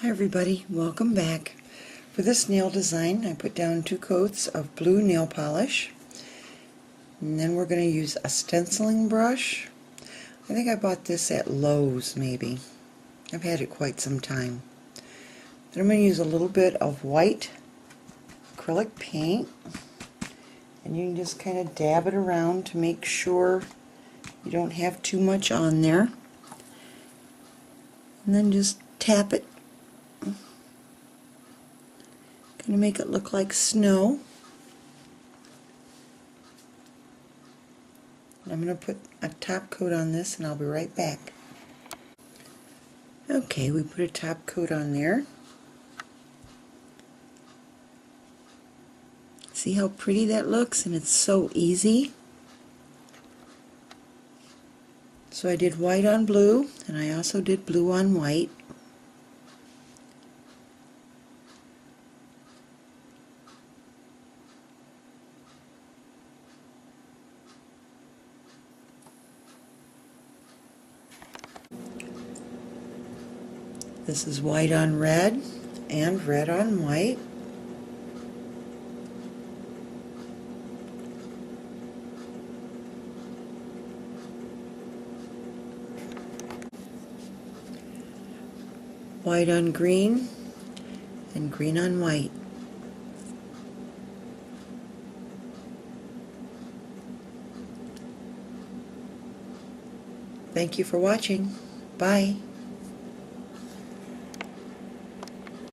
Hi everybody, welcome back. For this nail design I put down 2 coats of blue nail polish, and then we're going to use a stenciling brush. I think I bought this at Lowe's maybe. I've had it quite some time. Then I'm going to use a little bit of white acrylic paint, and you can just kind of dab it around to make sure you don't have too much on there, and then just tap it. Going to make it look like snow. I'm going to put a top coat on this and I'll be right back. Okay, we put a top coat on there. See how pretty that looks, and it's so easy. So I did white on blue, and I also did blue on white. This is white on red and red on white. White on green and green on white. Thank you for watching. Bye.